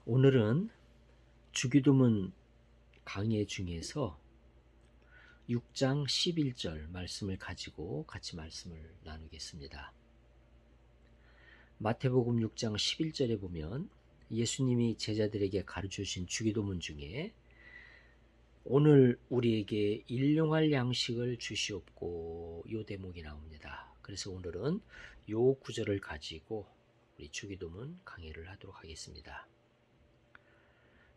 오늘은 주기도문 강해 중에서 6장 11절 말씀을 가지고 같이 말씀을 나누겠습니다. 마태복음 6장 11절에 보면 예수님이 제자들에게 가르쳐 주신 주기도문 중에 오늘 우리에게 일용할 양식을 주시옵고 요 대목이 나옵니다. 그래서 오늘은 요 구절을 가지고 우리 주기도문 강해를 하도록 하겠습니다.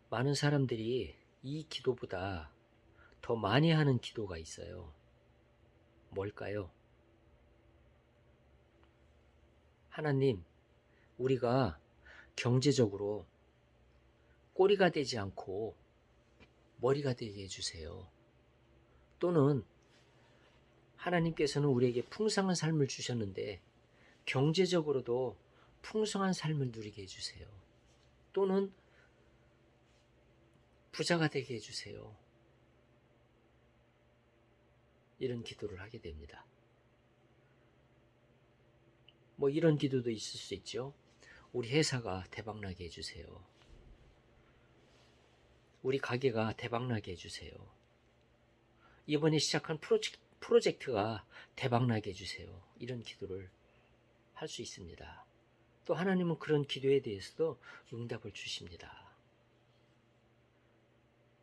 많은 사람들이 이 기도보다 더 많이 하는 기도가 있어요. 뭘까요? 하나님, 우리가 경제적으로 꼬리가 되지 않고 머리가 되게 해주세요. 또는 하나님께서는 우리에게 풍성한 삶을 주셨는데 경제적으로도 풍성한 삶을 누리게 해주세요. 또는 부자가 되게 해주세요. 이런 기도를 하게 됩니다. 이런 기도도 있을 수 있죠. 우리 회사가 대박나게 해주세요. 우리 가게가 대박나게 해주세요. 이번에 시작한 프로젝트가 대박나게 해주세요. 이런 기도를 할 수 있습니다. 또 하나님은 그런 기도에 대해서도 응답을 주십니다.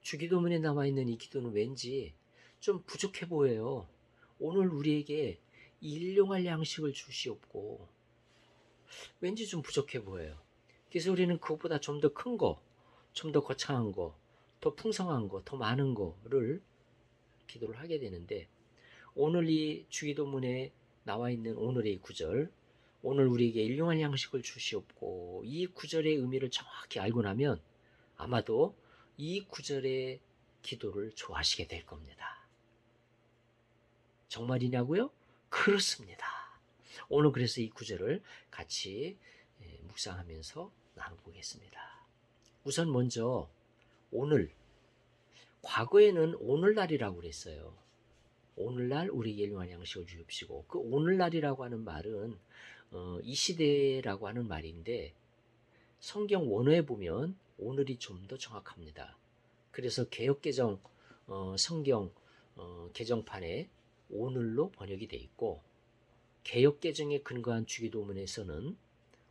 주기도문에 나와 있는 이 기도는 왠지 좀 부족해 보여요. 오늘 우리에게 일용할 양식을 주시옵고, 왠지 좀 부족해 보여요. 그래서 우리는 그것보다 좀 더 큰 거, 좀 더 거창한 거, 더 풍성한 거, 더 많은 거를 기도를 하게 되는데, 오늘 이 주기도문에 나와 있는 오늘의 구절, 오늘 우리에게 일용할 양식을 주시옵고, 이 구절의 의미를 정확히 알고 나면 아마도 이 구절의 기도를 좋아하시게 될 겁니다. 정말이냐고요? 그렇습니다. 오늘 그래서 이 구절을 같이 묵상하면서 나눠보겠습니다. 우선 먼저 오늘, 과거에는 오늘날이라고 그랬어요. 오늘날 우리에게 일용할 양식을 주십시오. 그 오늘날이라고 하는 말은 이 시대라고 하는 말인데 성경 원어에 보면 오늘이 좀 더 정확합니다. 그래서 개역개정 성경 개정판에 오늘로 번역이 되어 있고, 개역개정에 근거한 주기도문에서는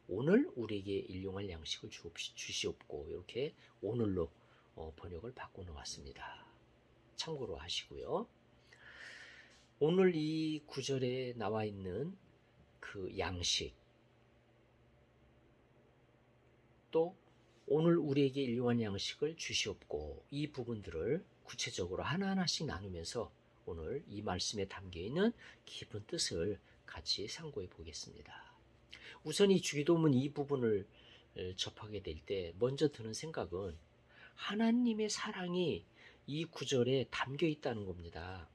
오늘 우리에게 일용할 양식을 주시옵고 이렇게 오늘로 번역을 바꿔놓았습니다. 참고로 하시고요. 오늘 이 구절에 나와 있는 그 양식, 또 오늘 우리에게 일용할 양식을 주시옵고, 이 부분들을 구체적으로 하나하나씩 나누면서 오늘 이 말씀에 담겨있는 깊은 뜻을 같이 상고해 보겠습니다. 우선 이 주기도문 이 부분을 접하게 될 때 먼저 드는 생각은 하나님의 사랑이 이 구절에 담겨 있다는 겁니다.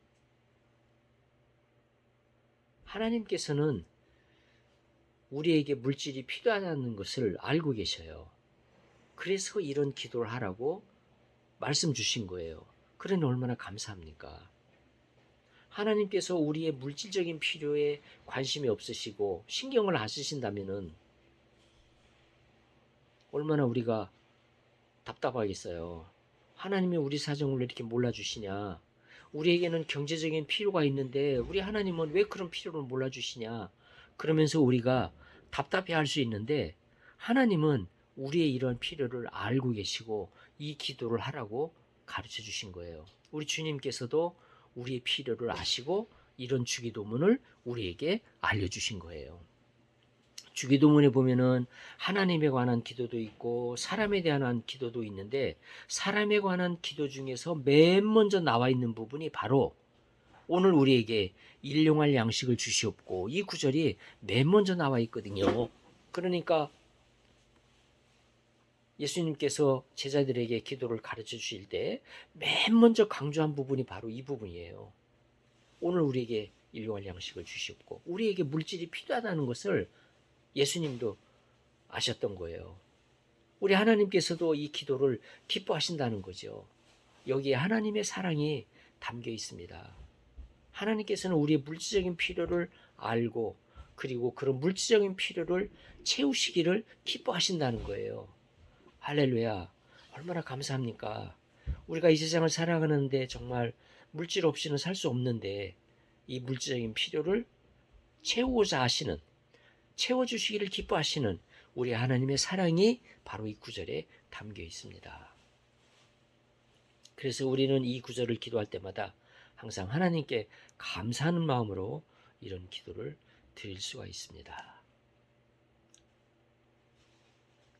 하나님께서는 우리에게 물질이 필요하다는 것을 알고 계셔요. 그래서 이런 기도를 하라고 말씀 주신 거예요. 그러니 얼마나 감사합니까? 하나님께서 우리의 물질적인 필요에 관심이 없으시고 신경을 안 쓰신다면은 얼마나 우리가 답답하겠어요. 하나님이 우리 사정을 이렇게 몰라주시냐? 우리에게는 경제적인 필요가 있는데 우리 하나님은 왜 그런 필요를 몰라주시냐? 그러면서 우리가 답답해할 수 있는데 하나님은 우리의 이런 필요를 알고 계시고 이 기도를 하라고 가르쳐 주신 거예요. 우리 주님께서도 우리의 필요를 아시고 이런 주기도문을 우리에게 알려주신 거예요. 주기도문에 보면은 하나님에 관한 기도도 있고 사람에 대한 기도도 있는데, 사람에 관한 기도 중에서 맨 먼저 나와 있는 부분이 바로 오늘 우리에게 일용할 양식을 주시옵고, 이 구절이 맨 먼저 나와 있거든요. 그러니까 예수님께서 제자들에게 기도를 가르쳐 주실 때 맨 먼저 강조한 부분이 바로 이 부분이에요. 오늘 우리에게 일용할 양식을 주시옵고, 우리에게 물질이 필요하다는 것을 예수님도 아셨던 거예요. 우리 하나님께서도 이 기도를 기뻐하신다는 거죠. 여기에 하나님의 사랑이 담겨 있습니다. 하나님께서는 우리의 물질적인 필요를 알고, 그리고 그런 물질적인 필요를 채우시기를 기뻐하신다는 거예요. 할렐루야. 얼마나 감사합니까? 우리가 이 세상을 살아가는데 정말 물질 없이는 살 수 없는데 이 물질적인 필요를 채우고자 하시는, 채워주시기를 기뻐하시는 우리 하나님의 사랑이 바로 이 구절에 담겨 있습니다. 그래서 우리는 이 구절을 기도할 때마다 항상 하나님께 감사하는 마음으로 이런 기도를 드릴 수가 있습니다.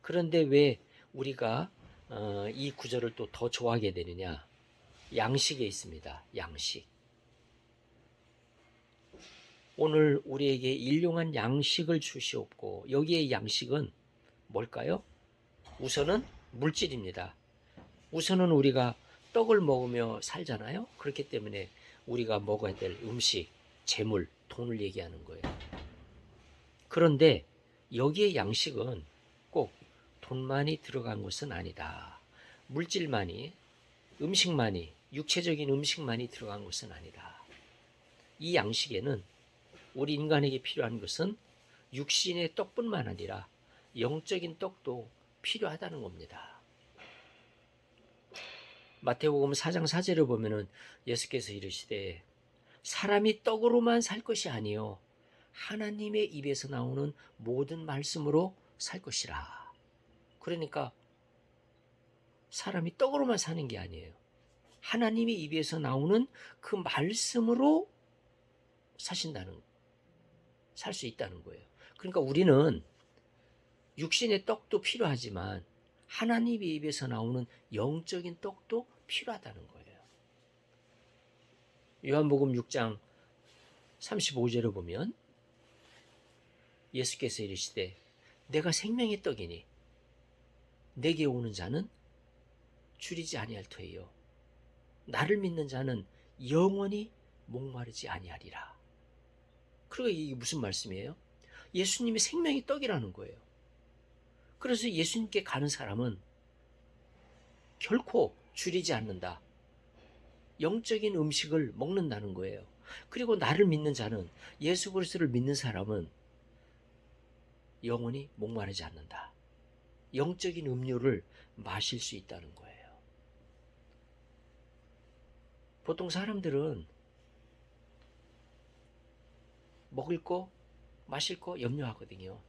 그런데 왜 우리가 이 구절을 또 더 좋아하게 되느냐? 양식에 있습니다. 양식. 오늘 우리에게 일용한 양식을 주시옵고, 여기에 양식은 뭘까요? 우선은 물질입니다. 우선은 우리가 떡을 먹으며 살잖아요. 그렇기 때문에 우리가 먹어야 될 음식, 재물, 돈을 얘기하는 거예요. 그런데 여기에 양식은 꼭 돈만이 들어간 것은 아니다. 물질만이, 음식만이, 육체적인 음식만이 들어간 것은 아니다. 이 양식에는 우리 인간에게 필요한 것은 육신의 떡뿐만 아니라 영적인 떡도 필요하다는 겁니다. 마태복음 4장 4절을 보면은 예수께서 이르시되 사람이 떡으로만 살 것이 아니요 하나님의 입에서 나오는 모든 말씀으로 살 것이라. 그러니까 사람이 떡으로만 사는 게 아니에요. 하나님의 입에서 나오는 그 말씀으로 살 수 있다는 거예요. 그러니까 우리는 육신의 떡도 필요하지만 하나님의 입에서 나오는 영적인 떡도 필요하다는 거예요. 요한복음 6장 35절을 보면 예수께서 이르시되 내가 생명의 떡이니 내게 오는 자는 줄이지 아니할 터이요 나를 믿는 자는 영원히 목마르지 아니하리라. 그리고 이게 무슨 말씀이에요? 예수님이 생명의 떡이라는 거예요. 그래서 예수님께 가는 사람은 결코 줄이지 않는다. 영적인 음식을 먹는다는 거예요. 그리고 나를 믿는 자는, 예수 그리스도를 믿는 사람은 영원히 목마르지 않는다. 영적인 음료를 마실 수 있다는 거예요. 보통 사람들은 먹을 거, 마실 거 염려하거든요.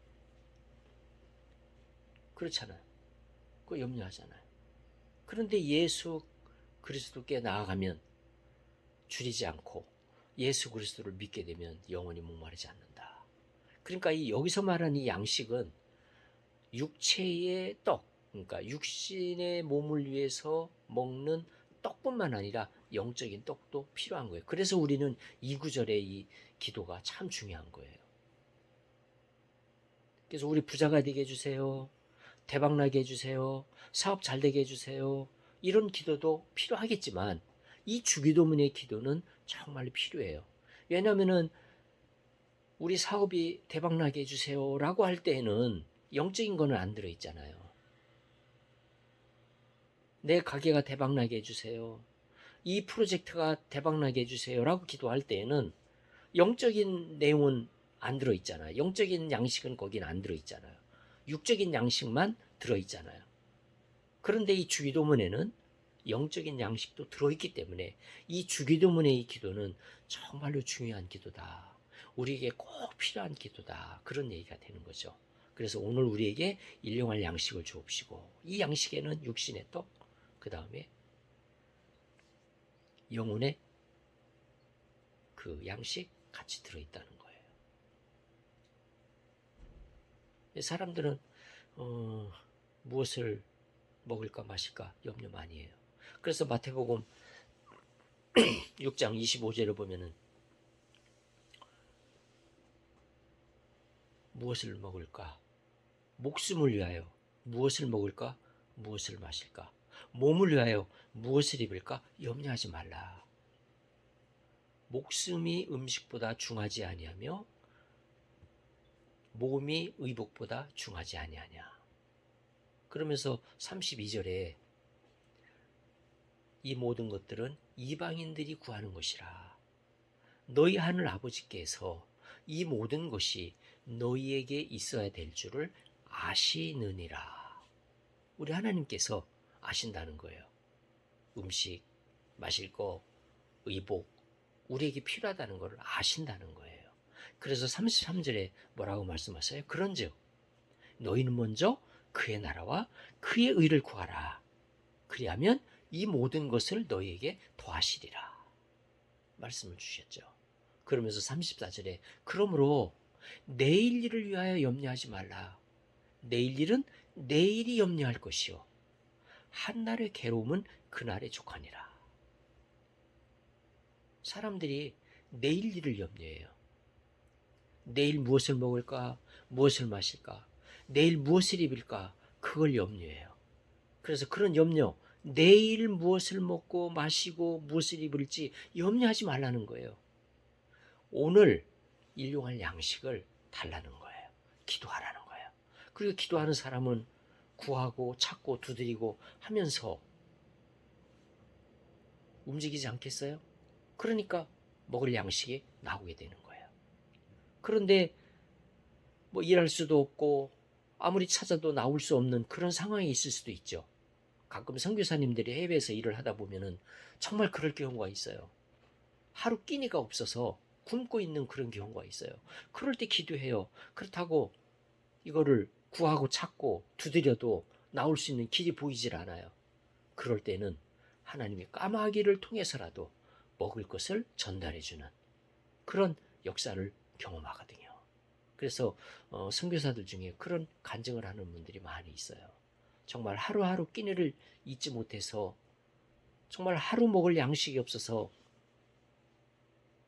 그렇잖아요. 그거 염려하잖아요. 그런데 예수 그리스도께 나아가면 줄이지 않고 예수 그리스도를 믿게 되면 영원히 목마르지 않는다. 그러니까 여기서 말하는 이 양식은 육체의 떡, 그러니까 육신의 몸을 위해서 먹는 떡뿐만 아니라 영적인 떡도 필요한 거예요. 그래서 우리는 이 구절의 이 기도가 참 중요한 거예요. 그래서 우리 부자가 되게 해주세요. 대박나게 해주세요. 사업 잘 되게 해주세요. 이런 기도도 필요하겠지만 이 주기도문의 기도는 정말로 필요해요. 왜냐하면 우리 사업이 대박나게 해주세요 라고 할 때에는 영적인 거는 안 들어있잖아요. 내 가게가 대박나게 해주세요. 이 프로젝트가 대박나게 해주세요 라고 기도할 때에는 영적인 내용은 안 들어있잖아요. 영적인 양식은 거긴 안 들어있잖아요. 육적인 양식만 들어있잖아요. 그런데 이 주기도문에는 영적인 양식도 들어있기 때문에 이 주기도문의 이 기도는 정말로 중요한 기도다. 우리에게 꼭 필요한 기도다. 그런 얘기가 되는 거죠. 그래서 오늘 우리에게 일용할 양식을 주옵시고 이 양식에는 육신의 떡, 그 다음에 영혼의 그 양식 같이 들어있다는 거예요. 사람들은 무엇을 먹을까 마실까 염려 많이 해요. 그래서 마태복음 6장 25절을 보면은 무엇을 먹을까? 목숨을 위하여 무엇을 먹을까? 무엇을 마실까? 몸을 위하여 무엇을 입을까? 염려하지 말라. 목숨이 음식보다 중하지 아니하며 몸이 의복보다 중하지 아니하냐. 그러면서 32절에 이 모든 것들은 이방인들이 구하는 것이라. 너희 하늘 아버지께서 이 모든 것이 너희에게 있어야 될 줄을 아시느니라. 우리 하나님께서 아신다는 거예요. 음식, 마실 거, 의복, 우리에게 필요하다는 것을 아신다는 거예요. 그래서 33절에 뭐라고 말씀하세요? 그런즉 너희는 먼저 그의 나라와 그의 의를 구하라. 그리하면 이 모든 것을 너희에게 더하시리라. 말씀을 주셨죠. 그러면서 34절에 그러므로 내일 일을 위하여 염려하지 말라. 내일 일은 내일이 염려할 것이요 한날의 괴로움은 그날의 족하니라. 사람들이 내일 일을 염려해요. 내일 무엇을 먹을까? 무엇을 마실까? 내일 무엇을 입을까? 그걸 염려해요. 그래서 그런 염려, 내일 무엇을 먹고 마시고 무엇을 입을지 염려하지 말라는 거예요. 오늘 일용할 양식을 달라는 거예요. 기도하라는 거예요. 그리고 기도하는 사람은 구하고 찾고 두드리고 하면서 움직이지 않겠어요? 그러니까 먹을 양식이 나오게 되는 거예요. 그런데 뭐 일할 수도 없고 아무리 찾아도 나올 수 없는 그런 상황이 있을 수도 있죠. 가끔 선교사님들이 해외에서 일을 하다 보면은 정말 그럴 경우가 있어요. 하루 끼니가 없어서 굶고 있는 그런 경우가 있어요. 그럴 때 기도해요. 그렇다고 이거를 구하고 찾고 두드려도 나올 수 있는 길이 보이질 않아요. 그럴 때는 하나님이 까마귀를 통해서라도 먹을 것을 전달해주는 그런 역사를 경험하거든요. 그래서 선교사들 중에 그런 간증을 하는 분들이 많이 있어요. 정말 하루하루 끼니를 잊지 못해서 정말 하루 먹을 양식이 없어서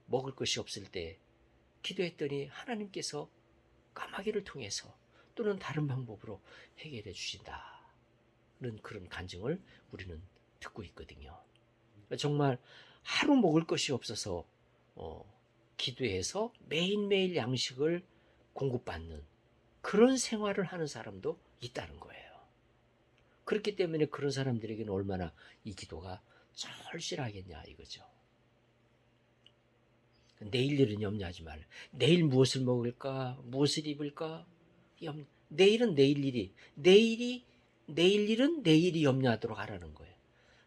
먹을 것이 없을 때 기도했더니 하나님께서 까마귀를 통해서 또는 다른 방법으로 해결해 주신다는 그런 간증을 우리는 듣고 있거든요. 정말 하루 먹을 것이 없어서 기도해서 매일매일 양식을 공급받는 그런 생활을 하는 사람도 있다는 거예요. 그렇기 때문에 그런 사람들에게는 얼마나 이 기도가 절실하겠냐 이거죠. 내일 일은 염려하지 말라. 내일 무엇을 먹을까? 무엇을 입을까? 내일은 내일 일이, 내일 일은 내일이 염려하도록 하라는 거예요.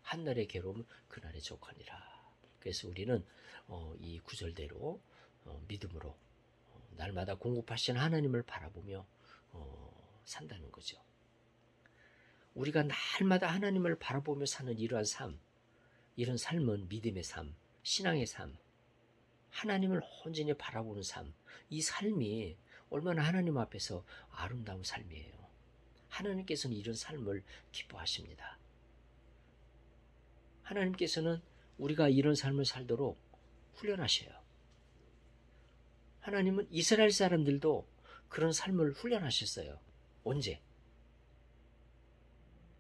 한날의 괴로움은 그날의 족하니라. 그래서 우리는 이 구절대로 믿음으로 날마다 공급하시는 하나님을 바라보며 산다는 거죠. 우리가 날마다 하나님을 바라보며 사는 이러한 삶, 이런 삶은 믿음의 삶, 신앙의 삶, 하나님을 온전히 바라보는 삶, 이 삶이 얼마나 하나님 앞에서 아름다운 삶이에요. 하나님께서는 이런 삶을 기뻐하십니다. 하나님께서는 우리가 이런 삶을 살도록 훈련하셔요. 하나님은 이스라엘 사람들도 그런 삶을 훈련하셨어요. 언제?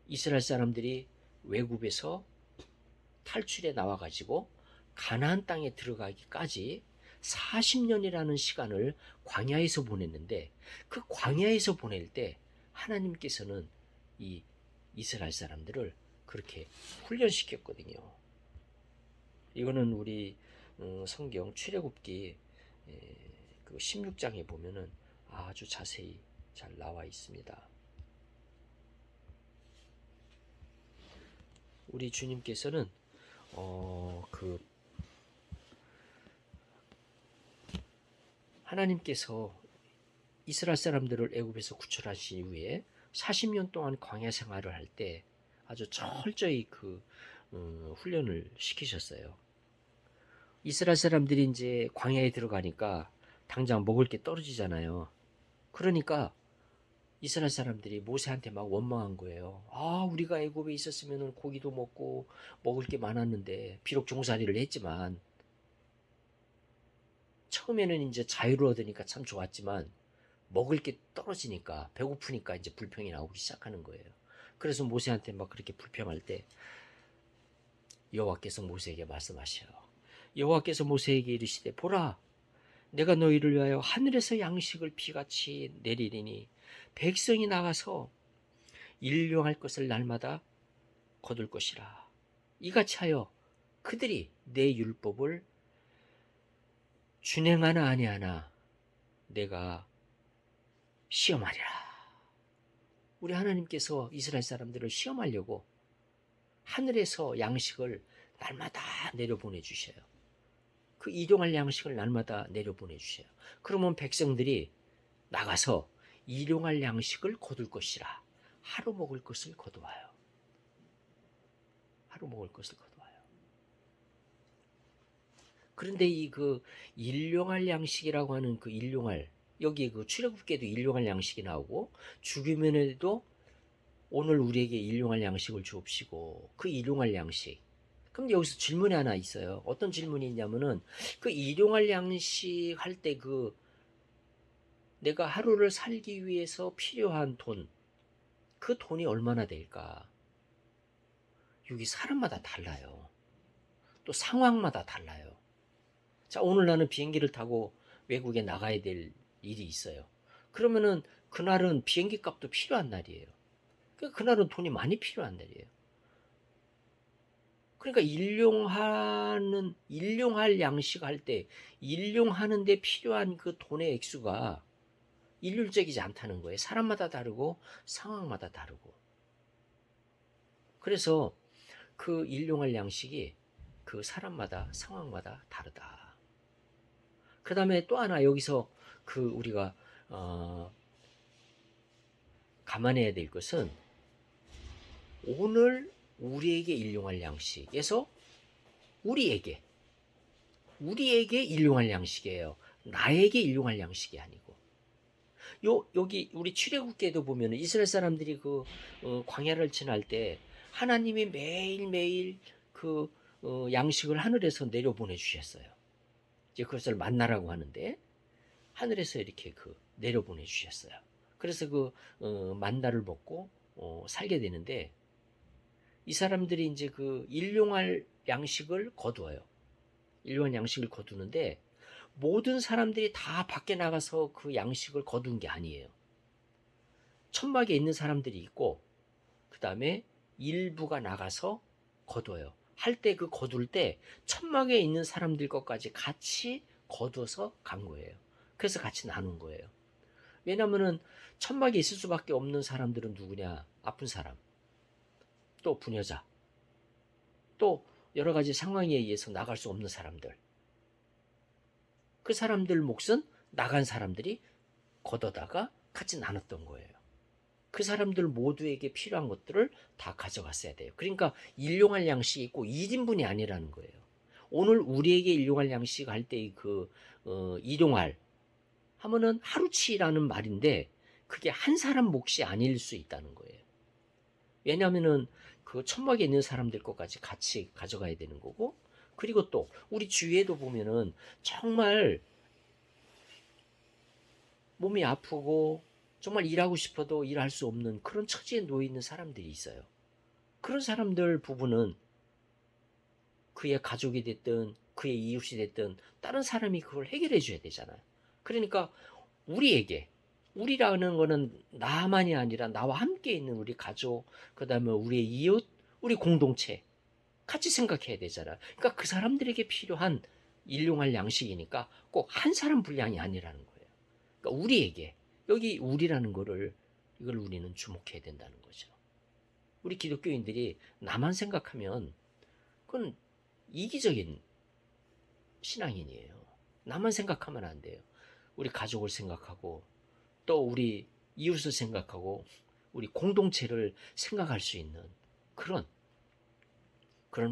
이스라엘 사람들이 외국에서 탈출해 나와가지고 가나안 땅에 들어가기까지 40년이라는 시간을 광야에서 보냈는데 그 광야에서 보낼 때 하나님께서는 이 이스라엘 사람들을 그렇게 훈련시켰거든요. 이거는 우리 성경 출애굽기 그 16장에 보면은 아주 자세히 잘 나와 있습니다. 우리 주님께서는 그 하나님께서 이스라엘 사람들을 애굽에서 구출하신 이후에 40년 동안 광야 생활을 할 때 아주 철저히 그 훈련을 시키셨어요. 이스라엘 사람들이 이제 광야에 들어가니까 당장 먹을 게 떨어지잖아요. 그러니까 이스라엘 사람들이 모세한테 막 원망한 거예요. 아, 우리가 애굽에 있었으면 고기도 먹고 먹을 게 많았는데 비록 종살이를 했지만 처음에는 이제 자유를 얻으니까 참 좋았지만 먹을 게 떨어지니까 배고프니까 이제 불평이 나오기 시작하는 거예요. 그래서 모세한테 막 그렇게 불평할 때 여호와께서 모세에게 말씀하셔요. 여호와께서 모세에게 이르시되 보라 내가 너희를 위하여 하늘에서 양식을 비같이 내리리니 백성이 나가서 일용할 것을 날마다 거둘 것이라. 이같이 하여 그들이 내 율법을 준행하나 아니하나 내가 시험하리라. 우리 하나님께서 이스라엘 사람들을 시험하려고 하늘에서 양식을 날마다 내려보내 주셔요. 그 일용할 양식을 날마다 내려보내 주셔요. 그러면 백성들이 나가서 일용할 양식을 거둘 것이라. 하루 먹을 것을 거두어요. 하루 먹을 것을 거두어요. 그런데 이 그 일용할 양식이라고 하는 그 일용할, 여기 그 출애굽기에도 일용할 양식이 나오고 주기면에도 오늘 우리에게 일용할 양식을 주옵시고, 그 일용할 양식. 그럼 여기서 질문이 하나 있어요. 어떤 질문이 있냐면은 그 일용할 양식 할 때 그 내가 하루를 살기 위해서 필요한 돈, 그 돈이 얼마나 될까? 여기 사람마다 달라요. 또 상황마다 달라요. 자, 오늘 나는 비행기를 타고 외국에 나가야 될 일이 있어요. 그러면은 그날은 비행기 값도 필요한 날이에요. 그러니까 그날은 돈이 많이 필요한 날이에요. 그러니까 일용할 양식 할 때, 일용하는데 필요한 그 돈의 액수가 일률적이지 않다는 거예요. 사람마다 다르고 상황마다 다르고. 그래서 그 일용할 양식이 그 사람마다 상황마다 다르다. 그 다음에 또 하나 여기서 그 우리가 감안해야 될 것은 오늘 우리에게 일용할 양식에서 우리에게 일용할 양식이에요. 나에게 일용할 양식이 아니고. 여기 우리 출애굽기에도 보면 이스라엘 사람들이 그 광야를 지날 때 하나님이 매일매일 그 양식을 하늘에서 내려보내 주셨어요. 이제 그것을 만나라고 하는데 하늘에서 이렇게 그 내려보내 주셨어요. 그래서 그 만나를 먹고 살게 되는데 이 사람들이 이제 그 일용할 양식을 거두어요. 일용할 양식을 거두는데 모든 사람들이 다 밖에 나가서 그 양식을 거둔 게 아니에요. 천막에 있는 사람들이 있고 그 다음에 일부가 나가서 거둬요. 할 때 그 거둘 때 천막에 있는 사람들 것까지 같이 거둬서 간 거예요. 그래서 같이 나눈 거예요. 왜냐면은 천막에 있을 수밖에 없는 사람들은 누구냐? 아픈 사람, 또 부녀자, 또 여러 가지 상황에 의해서 나갈 수 없는 사람들. 그 사람들 몫은 나간 사람들이 걷어다가 같이 나눴던 거예요. 그 사람들 모두에게 필요한 것들을 다 가져갔어야 돼요. 그러니까 일용할 양식이 있고 1인분이 아니라는 거예요. 오늘 우리에게 일용할 양식 할 때 그 일용할 하면은 하루치라는 말인데 그게 한 사람 몫이 아닐 수 있다는 거예요. 왜냐하면은 그 천막에 있는 사람들 것까지 같이 가져가야 되는 거고, 그리고 또 우리 주위에도 보면은 정말 몸이 아프고 정말 일하고 싶어도 일할 수 없는 그런 처지에 놓여 있는 사람들이 있어요. 그런 사람들 부부는 그의 가족이 됐든 그의 이웃이 됐든 다른 사람이 그걸 해결해 줘야 되잖아요. 그러니까 우리에게, 우리라는 거는 나만이 아니라 나와 함께 있는 우리 가족, 그 다음에 우리의 이웃, 우리 공동체 같이 생각해야 되잖아요. 그러니까 그 사람들에게 필요한 일용할 양식이니까 꼭 한 사람 분량이 아니라는 거예요. 그러니까 우리에게, 여기 우리라는 거를, 이걸 우리는 주목해야 된다는 거죠. 우리 기독교인들이 나만 생각하면 그건 이기적인 신앙인이에요. 나만 생각하면 안 돼요. 우리 가족을 생각하고 또 우리 이웃을 생각하고 우리 공동체를 생각할 수 있는 그런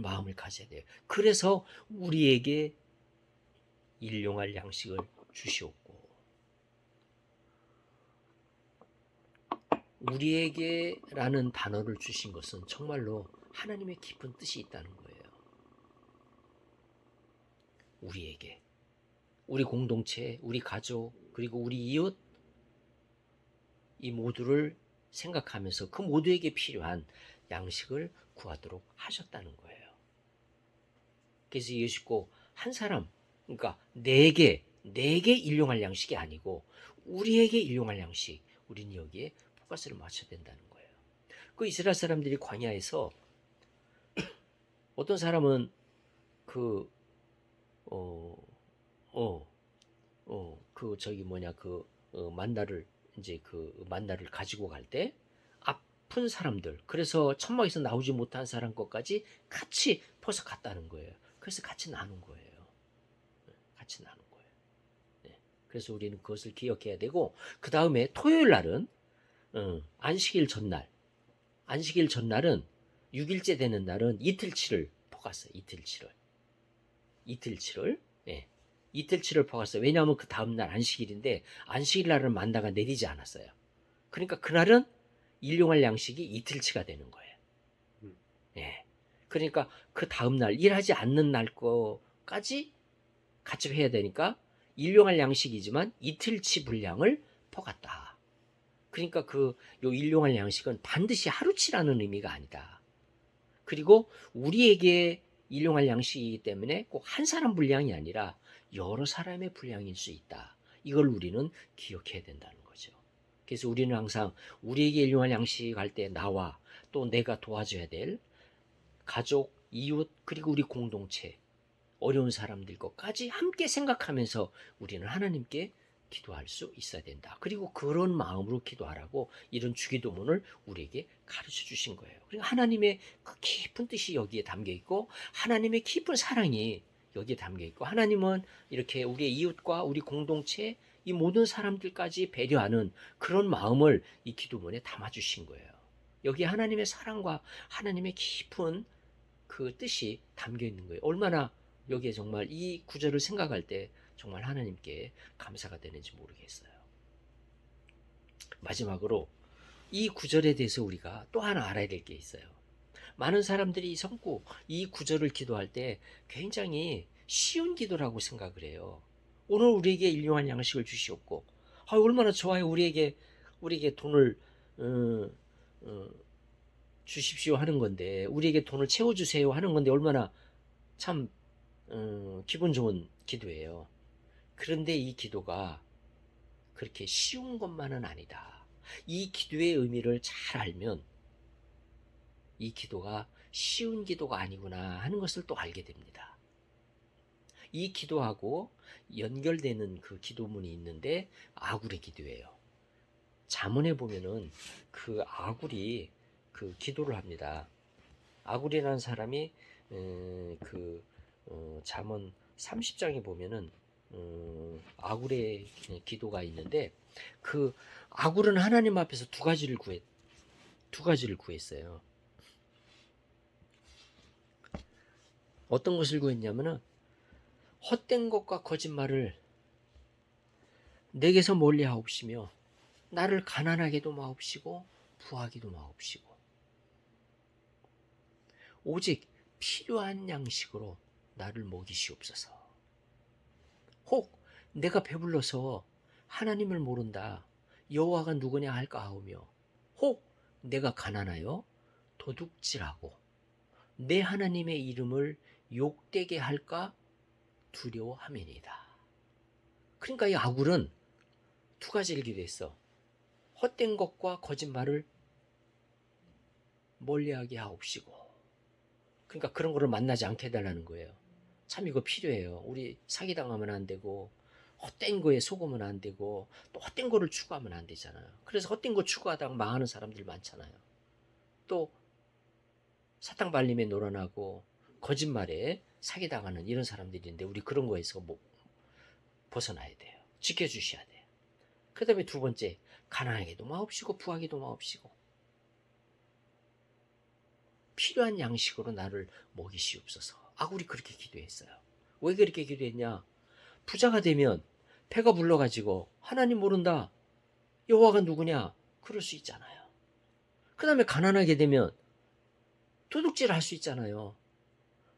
마음을 가져야 돼요. 그래서 우리에게 일용할 양식을 주시옵고, 우리에게라는 단어를 주신 것은 정말로 하나님의 깊은 뜻이 있다는 거예요. 우리에게, 우리 공동체, 우리 가족, 그리고 우리 이웃, 이 모두를 생각하면서 그 모두에게 필요한 양식을 구하도록 하셨다는 거예요. 그래서 예수님도 한 사람, 그러니까 내게 일용할 양식이 아니고 우리에게 일용할 양식, 우리는 여기에 포커스를 맞춰야 된다는 거예요. 그 이스라엘 사람들이 광야에서 어떤 사람은 그 만나를, 이제 그 만나를 가지고 갈 때 아픈 사람들, 그래서 천막에서 나오지 못한 사람 것까지 같이 퍼서 갔다는 거예요. 그래서 같이 나눈 거예요. 같이 나눈 거예요. 네. 그래서 우리는 그것을 기억해야 되고, 그 다음에 토요일 날은 안식일 전날. 안식일 전날은 6일째 되는 날은 이틀치를 퍼갔어요. 이틀치를. 예. 이틀치를 퍼갔어요. 왜냐하면 그 다음날 안식일인데 안식일 날은 만나가 내리지 않았어요. 그러니까 그날은 일용할 양식이 이틀치가 되는 거예요. 예. 그러니까 그 다음날 일하지 않는 날 거까지 같이 해야 되니까 일용할 양식이지만 이틀치 분량을 퍼갔다. 그러니까 요 일용할 양식은 반드시 하루치라는 의미가 아니다. 그리고 우리에게 일용할 양식이기 때문에 꼭 한 사람 분량이 아니라 여러 사람의 분량일 수 있다. 이걸 우리는 기억해야 된다는 거죠. 그래서 우리는 항상 우리에게 일용할 양식 할 때 나와 또 내가 도와줘야 될 가족, 이웃, 그리고 우리 공동체, 어려운 사람들 것까지 함께 생각하면서 우리는 하나님께 기도할 수 있어야 된다. 그리고 그런 마음으로 기도하라고 이런 주기도문을 우리에게 가르쳐 주신 거예요. 그리고 하나님의 그 깊은 뜻이 여기에 담겨 있고 하나님의 깊은 사랑이 여기에 담겨 있고 하나님은 이렇게 우리의 이웃과 우리 공동체 이 모든 사람들까지 배려하는 그런 마음을 이 기도문에 담아 주신 거예요. 여기에 하나님의 사랑과 하나님의 깊은 그 뜻이 담겨 있는 거예요. 얼마나 여기에 정말 이 구절을 생각할 때 정말 하나님께 감사가 되는지 모르겠어요. 마지막으로 이 구절에 대해서 우리가 또 하나 알아야 될 게 있어요. 많은 사람들이 성구 이 구절을 기도할 때 굉장히 쉬운 기도라고 생각을 해요. 오늘 우리에게 일용할 양식을 주시옵고, 얼마나 좋아요. 우리에게 돈을 어, 어, 주십시오 하는 건데, 우리에게 돈을 채워주세요 하는 건데 얼마나 참 기분 좋은 기도예요. 그런데 이 기도가 그렇게 쉬운 것만은 아니다. 이 기도의 의미를 잘 알면 이 기도가 쉬운 기도가 아니구나 하는 것을 또 알게 됩니다. 이 기도하고 연결되는 그 기도문이 있는데 아굴의 기도예요. 잠언에 보면은 그 아굴이 그 기도를 합니다. 아굴이라는 사람이 잠언 30장에 보면은 아굴의 기도가 있는데 그 아굴은 하나님 앞에서 두 가지를 구했어요. 어떤 것을 구했냐면은 헛된 것과 거짓말을 내게서 멀리 하옵시며 나를 가난하게도 마옵시고 부하기도 마옵시고 오직 필요한 양식으로 나를 먹이시옵소서. 혹 내가 배불러서 하나님을 모른다 여호와가 누구냐 할까 하오며 혹 내가 가난하여 도둑질하고 내 하나님의 이름을 욕되게 할까 두려워함이니이다. 그러니까 이 아굴은 두 가지를 기도했어. 헛된 것과 거짓말을 멀리하게 하옵시고, 그러니까 그런 거를 만나지 않게 해달라는 거예요. 참 이거 필요해요. 우리 사기당하면 안 되고 헛된 거에 속으면 안 되고 또 헛된 거를 추구하면 안 되잖아요. 그래서 헛된 거 추구하다가 망하는 사람들 많잖아요. 또 사탕 발림에 놀아나고 거짓말에 사기당하는 이런 사람들인데 우리 그런 거에서 벗어나야 돼요. 지켜주셔야 돼요. 그 다음에 두 번째, 가난하게도 마옵시고 부하게도 마옵시고 필요한 양식으로 나를 먹이시옵소서. 아굴이 그렇게 기도했어요. 왜 그렇게 기도했냐? 부자가 되면 배가 불러가지고 하나님 모른다 여호와가 누구냐 그럴 수 있잖아요. 그 다음에 가난하게 되면 도둑질 할 수 있잖아요.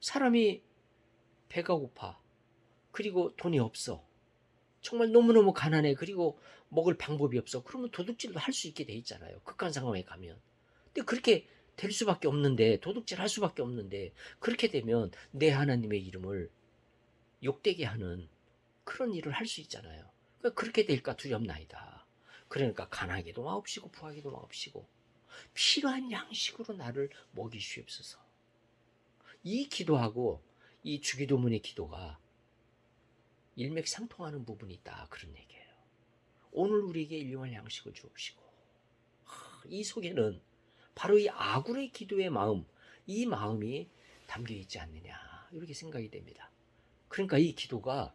사람이 배가 고파 그리고 돈이 없어 정말 너무너무 가난해 그리고 먹을 방법이 없어 그러면 도둑질도 할 수 있게 돼 있잖아요. 극한 상황에 가면. 근데 그렇게 될 수밖에 없는데 도둑질 할 수밖에 없는데 그렇게 되면 내 하나님의 이름을 욕되게 하는 그런 일을 할 수 있잖아요. 그러니까 그렇게 될까 두렵나이다. 그러니까 가난하게도 마옵시고 부하게도 마옵시고 필요한 양식으로 나를 먹이시옵소서. 이 기도하고 이 주기도문의 기도가 일맥상통하는 부분이 있다 그런 얘기예요. 오늘 우리에게 일용할 양식을 주옵시고 이 속에는 바로 이 아굴의 기도의 마음, 이 마음이 담겨 있지 않느냐 이렇게 생각이 됩니다. 그러니까 이 기도가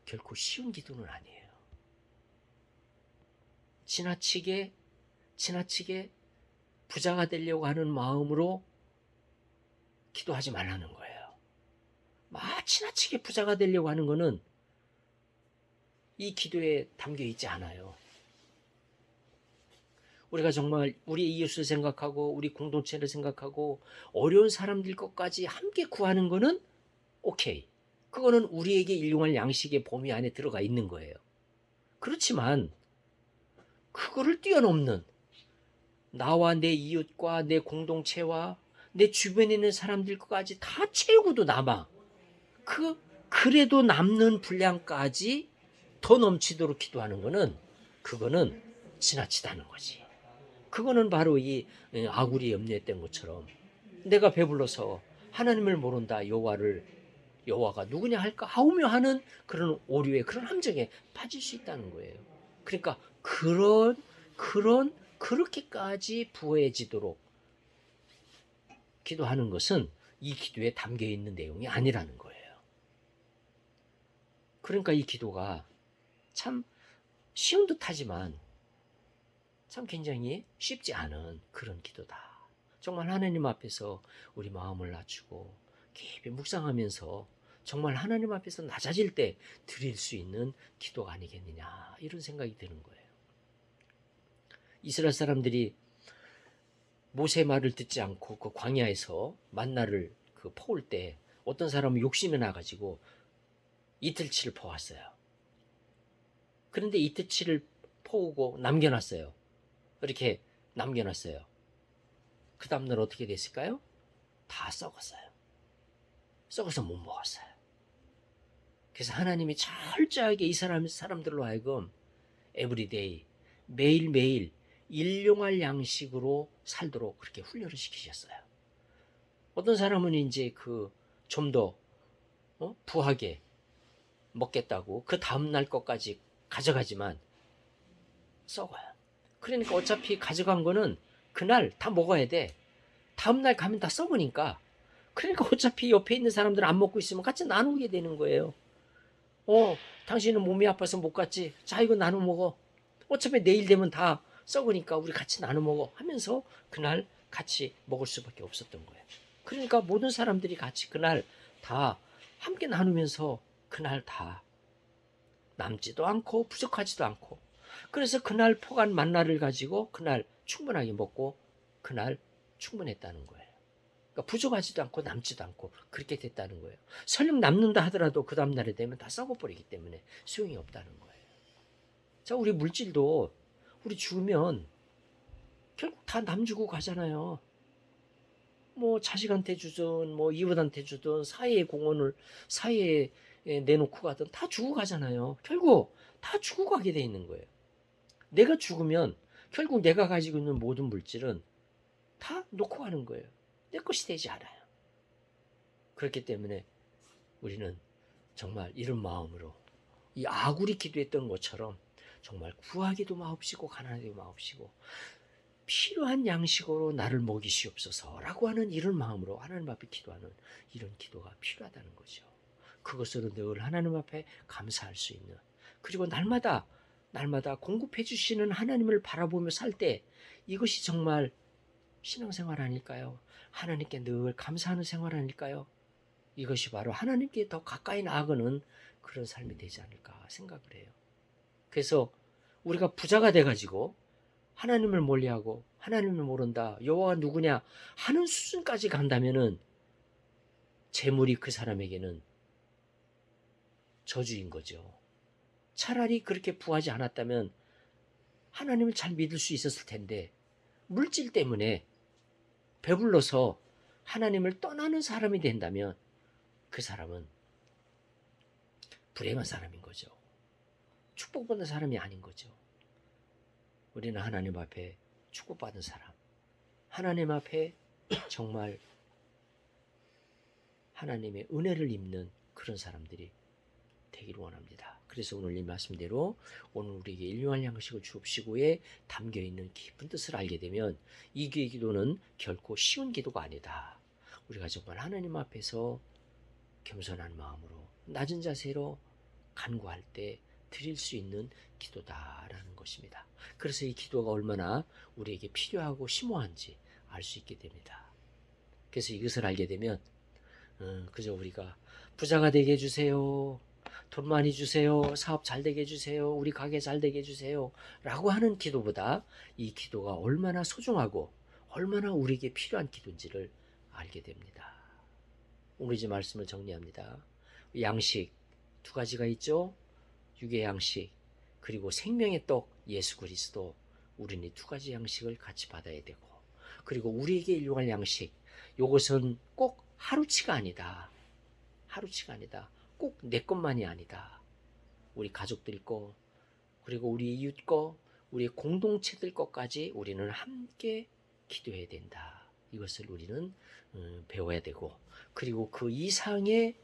결코 쉬운 기도는 아니에요. 지나치게 부자가 되려고 하는 마음으로 기도하지 말라는 거예요. 지나치게 부자가 되려고 하는 거는 이 기도에 담겨 있지 않아요. 우리가 정말 우리 이웃을 생각하고 우리 공동체를 생각하고 어려운 사람들 것까지 함께 구하는 거는 오케이. 그거는 우리에게 일용할 양식의 범위 안에 들어가 있는 거예요. 그렇지만 그거를 뛰어넘는 나와 내 이웃과 내 공동체와 내 주변에 있는 사람들까지 다 채우고도 남아. 그래도 남는 분량까지 더 넘치도록 기도하는 거는 그거는 지나치다는 거지. 그거는 바로 이 아굴이 염려했던 것처럼 내가 배불러서 하나님을 모른다 여호와가 누구냐 할까 하오며 하는 그런 오류에 그런 함정에 빠질 수 있다는 거예요. 그러니까 그렇게까지 부해지도록 기도하는 것은 이 기도에 담겨 있는 내용이 아니라는 거예요. 그러니까 이 기도가 참 쉬운 듯하지만 참 굉장히 쉽지 않은 그런 기도다. 정말 하나님 앞에서 우리 마음을 낮추고 깊이 묵상하면서 정말 하나님 앞에서 낮아질 때 드릴 수 있는 기도가 아니겠느냐 이런 생각이 드는 거예요. 이스라엘 사람들이 모세 말을 듣지 않고 그 광야에서 만나를 퍼올 때 어떤 사람은 욕심이 나가지고 이틀치를 퍼왔어요. 그런데 이틀치를 퍼오고 남겨놨어요. 이렇게 남겨놨어요. 그 다음날 어떻게 됐을까요? 다 썩었어요. 썩어서 못 먹었어요. 그래서 하나님이 철저하게 이 사람들로 하여금 에브리데이 매일매일 일용할 양식으로 살도록 그렇게 훈련을 시키셨어요. 어떤 사람은 이제 좀 더 부하게 먹겠다고 그 다음날 것까지 가져가지만 썩어요. 그러니까 어차피 가져간 거는 그날 다 먹어야 돼. 다음날 가면 다 썩으니까. 그러니까 어차피 옆에 있는 사람들은 안 먹고 있으면 같이 나누게 되는 거예요. 당신은 몸이 아파서 못 갔지. 자, 이거 나눠 먹어. 어차피 내일 되면 다 썩으니까 우리 같이 나눠 먹어. 하면서 그날 같이 먹을 수밖에 없었던 거예요. 그러니까 모든 사람들이 같이 그날 다 함께 나누면서 그날 다 남지도 않고 부족하지도 않고 그래서 그날 포간 만나를 가지고 그날 충분하게 먹고 그날 충분했다는 거예요. 그러니까 부족하지도 않고 남지도 않고 그렇게 됐다는 거예요. 설령 남는다 하더라도 그 다음날에 되면 다 썩어버리기 때문에 소용이 없다는 거예요. 자, 우리 물질도 우리 죽으면 결국 다 남주고 가잖아요. 뭐 자식한테 주든 뭐 이웃한테 주든 사회에 내놓고 가든 다 주고 가잖아요. 결국 다 주고 가게 돼 있는 거예요. 내가 죽으면 결국 내가 가지고 있는 모든 물질은 다 놓고 가는 거예요. 내 것이 되지 않아요. 그렇기 때문에 우리는 정말 이런 마음으로 이 아굴이 기도했던 것처럼 정말 구하기도 마옵시고 가난하기도 마옵시고 필요한 양식으로 나를 먹이시옵소서라고 하는 이런 마음으로 하나님 앞에 기도하는 이런 기도가 필요하다는 거죠. 그것으로 늘 하나님 앞에 감사할 수 있는 그리고 날마다 공급해 주시는 하나님을 바라보며 살 때 이것이 정말 신앙생활 아닐까요? 하나님께 늘 감사하는 생활 아닐까요? 이것이 바로 하나님께 더 가까이 나아가는 그런 삶이 되지 않을까 생각을 해요. 그래서 우리가 부자가 돼가지고 하나님을 멀리하고 하나님을 모른다 여호와가 누구냐 하는 수준까지 간다면은 재물이 그 사람에게는 저주인 거죠. 차라리 그렇게 부하지 않았다면 하나님을 잘 믿을 수 있었을 텐데 물질 때문에 배불러서 하나님을 떠나는 사람이 된다면 그 사람은 불행한 사람인 거죠. 축복받는 사람이 아닌 거죠. 우리는 하나님 앞에 축복받은 사람, 하나님 앞에 정말 하나님의 은혜를 입는 그런 사람들이 되기를 원합니다. 그래서 오늘 이 말씀대로 오늘 우리에게 일용할 양식을 주옵시고에 담겨있는 깊은 뜻을 알게 되면 이 기도는 결코 쉬운 기도가 아니다. 우리가 정말 하나님 앞에서 겸손한 마음으로 낮은 자세로 간구할 때 드릴 수 있는 기도다라는 것입니다. 그래서 이 기도가 얼마나 우리에게 필요하고 심오한지 알 수 있게 됩니다. 그래서 이것을 알게 되면 그저 우리가 부자가 되게 해주세요, 돈 많이 주세요, 사업 잘 되게 해주세요, 우리 가게 잘 되게 해주세요 라고 하는 기도보다 이 기도가 얼마나 소중하고 얼마나 우리에게 필요한 기도인지를 알게 됩니다. 오늘 이제 말씀을 정리합니다. 양식 두 가지가 있죠. 육의 양식 그리고 생명의 떡 예수 그리스도. 우리는 이 두 가지 양식을 같이 받아야 되고, 그리고 우리에게 일용할 양식, 이것은 꼭 하루치가 아니다. 하루치가 아니다. 꼭 내 것만이 아니다. 우리 가족들 거, 그리고 우리 이웃 거, 우리 공동체들 것까지 우리는 함께 기도해야 된다. 이것을 우리는 배워야 되고, 그리고 그 이상의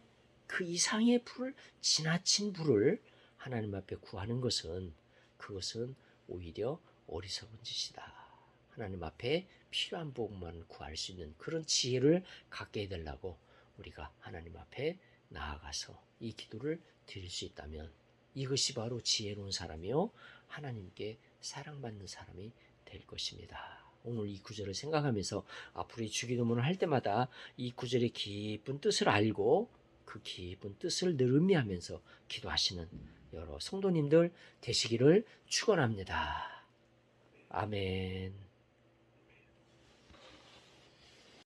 불을, 지나친 불을 하나님 앞에 구하는 것은 그것은 오히려 어리석은 짓이다. 하나님 앞에 필요한 부분만 구할 수 있는 그런 지혜를 갖게 해달라고 우리가 하나님 앞에 나아가서 이 기도를 드릴 수 있다면 이것이 바로 지혜로운 사람이요 하나님께 사랑받는 사람이 될 것입니다. 오늘 이 구절을 생각하면서 앞으로 이 주기도문을 할 때마다 이 구절의 깊은 뜻을 알고 그 깊은 뜻을 늘 음미하면서 기도하시는 여러 성도님들 되시기를 축원합니다. 아멘.